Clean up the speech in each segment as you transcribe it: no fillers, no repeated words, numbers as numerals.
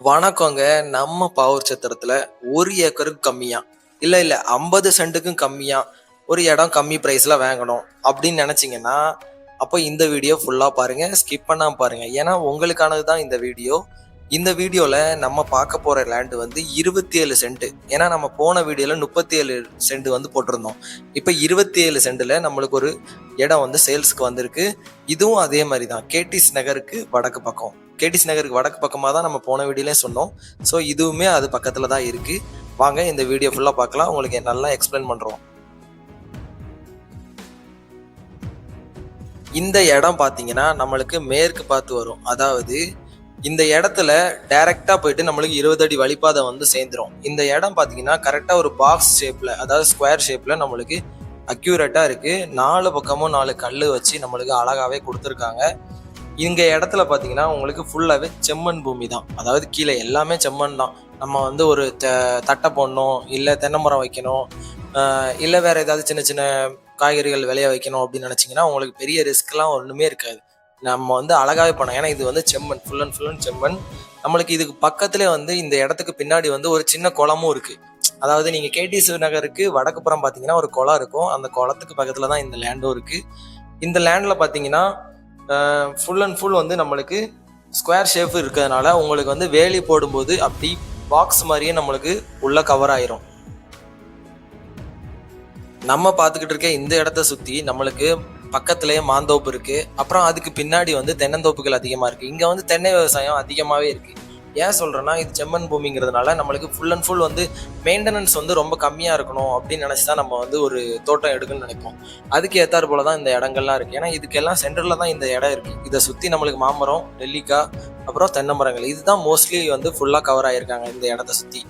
வணக்கங்க. நம்ம பாவூர் சத்திரத்துல 1 ஏக்கருக்கு கம்மியா, இல்ல 50 சென்ட்டுக்கும் கம்மியா ஒரு இடம் கம்மி பிரைஸ்ல வாங்கணும் அப்படின்னு நினைச்சீங்கன்னா, அப்போ இந்த வீடியோ ஃபுல்லா பாருங்க. ஸ்கிப் பண்ணாம பாருங்க. ஏன்னா உங்களுக்கானது தான் இந்த வீடியோ. இந்த வீடியோல நம்ம பார்க்க போற லேண்ட் வந்து 27 சென்ட். ஏன்னா நம்ம போன வீடியோல 37 சென்ட் வந்து போட்டிருந்தோம். இப்போ 27 சென்ட்ல நம்மளுக்கு ஒரு இடம் வந்து சேல்ஸ்க்கு வந்திருக்கு. இதுவும் அதே மாதிரி தான். கேடிஸ் நகருக்கு வடக்கு பக்கம். கேடிஸ் நகருக்கு வடக்கு பக்கமாக தான் நம்ம போன வீடியோலேயே சொன்னோம். ஸோ இதுவுமே அது பக்கத்தில் தான் இருக்குது. வாங்க இந்த வீடியோ ஃபுல்லாக பார்க்கலாம். உங்களுக்கு நல்லா எக்ஸ்பிளைன் பண்ணுறோம். இந்த இடம் பார்த்தீங்கன்னா நம்மளுக்கு மேற்கு பார்த்து வரும். அதாவது இந்த இடத்துல டைரக்டா போயிட்டு நம்மளுக்கு 20 அடி வழிபாதை வந்து சேர்ந்துரும். இந்த இடம் பார்த்தீங்கன்னா கரெக்டா ஒரு பாக்ஸ் ஷேப்ல, அதாவது ஸ்கொயர் ஷேப்ல நம்மளுக்கு அக்யூரேட்டா இருக்கு. 4 பக்கமும் 4 கல் வச்சு நம்மளுக்கு அழகாவே கொடுத்துருக்காங்க. இங்க இடத்துல பார்த்தீங்கன்னா உங்களுக்கு ஃபுல்லாவே செம்மண் பூமி தான். அதாவது கீழே எல்லாமே செம்மண் தான். நம்ம வந்து ஒரு தட்டை போடணும், இல்லை தென்னை மரம் வைக்கணும், இல்லை வேற ஏதாவது சின்ன சின்ன காய்கறிகள் விளைய வைக்கணும் அப்படின்னு நினைச்சீங்கன்னா உங்களுக்கு பெரிய ரிஸ்க்லாம் ஒன்றுமே இருக்காது. நம்ம வந்து அழகாவே பண்ணோம். ஏன்னா இது வந்து செம்மண், ஃபுல் அண்ட் செம்மண். நம்மளுக்கு இதுக்கு பக்கத்துலேயே வந்து இந்த இடத்துக்கு பின்னாடி வந்து ஒரு சின்ன குளமும் இருக்கு. அதாவது நீங்க கேடிஎஸ் நகருக்கு வடக்கு புறம் பார்த்தீங்கன்னா ஒரு குளம் இருக்கும். அந்த குளத்துக்கு பக்கத்துல தான் இந்த லேண்டும் இருக்கு. இந்த லேண்ட்ல பார்த்தீங்கன்னா ஃபுல் அண்ட் ஃபுல் வந்து நம்மளுக்கு ஸ்கொயர் ஷேப் இருக்கிறதுனால உங்களுக்கு வந்து வேலி போடும்போது அப்படி பாக்ஸ் மாதிரியே நம்மளுக்கு உள்ள கவர் ஆயிரும். நம்ம பார்த்துக்கிட்டு இருக்க இந்த இடத்த சுற்றி நம்மளுக்கு பக்கத்துலேயே மாந்தோப்பு இருக்குது. அப்புறம் அதுக்கு பின்னாடி வந்து தென்னந்தோப்புகள் அதிகமாக இருக்குது. இங்கே வந்து தென்னை விவசாயம் அதிகமாகவே இருக்குது. ஏன் சொல்கிறேன்னா இது செம்மண் பூமிங்கிறதுனால நம்மளுக்கு ஃபுல் அண்ட் ஃபுல் வந்து மெயின்டெனன்ஸ் வந்து ரொம்ப கம்மியாக இருக்கணும் அப்படின்னு நினச்சி தான் நம்ம வந்து ஒரு தோட்டம் எடுக்கணும்னு நினைப்போம். அதுக்கு ஏற்றாறு போல தான் இந்த இடங்கள்லாம் இருக்குது. ஏன்னா இதுக்கெல்லாம் சென்டரில் தான் இந்த இடம் இருக்குது. இதை சுற்றி நம்மளுக்கு மாமரம், நெல்லிக்காய், அப்புறம் தென்னை மரங்கள் இதுதான் மோஸ்ட்லி வந்து ஃபுல்லாக கவர் ஆகியிருக்காங்க இந்த இடத்த சுற்றி.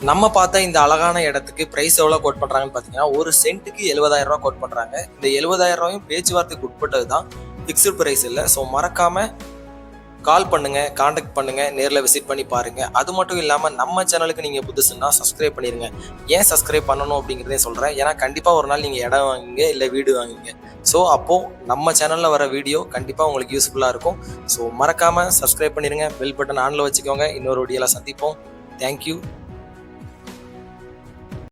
நம்ம பார்த்த இந்த அழகான இடத்துக்கு பிரைஸ் எவ்வளோ கோட் பண்ணுறாங்கன்னு பார்த்தீங்கன்னா ஒரு சென்ட்டுக்கு 70,000 ரூபா கோட் பண்ணுறாங்க. இந்த 70,000 ரூபாயும் பேச்சுவார்த்தைக்கு உட்பட்டது தான், ஃபிக்ஸ்டு ப்ரைஸ் இல்லை. ஸோ மறக்காமல் கால் பண்ணுங்கள், காண்டாக்ட் பண்ணுங்கள், நேரில் விசிட் பண்ணி பாருங்கள். அது மட்டும் இல்லாமல் நம்ம சேனலுக்கு நீங்கள் புதுசுன்னா சப்ஸ்கிரைப் பண்ணிடுங்க. ஏன் சப்ஸ்கிரைப் பண்ணணும் அப்படிங்கிறதே சொல்கிறேன். ஏன்னா கண்டிப்பாக ஒரு நாள் நீங்கள் இடம் வாங்குங்க, இல்லை வீடு வாங்குங்க. ஸோ அப்போது நம்ம சேனலில் வர வீடியோ கண்டிப்பாக உங்களுக்கு யூஸ்ஃபுல்லாக இருக்கும். ஸோ மறக்காமல் சப்ஸ்கிரைப் பண்ணிடுங்க, பெல் பட்டன் ஆனில் வச்சுக்கோங்க. இன்னொரு வீடியோவில் சந்திப்போம். தேங்க்யூ.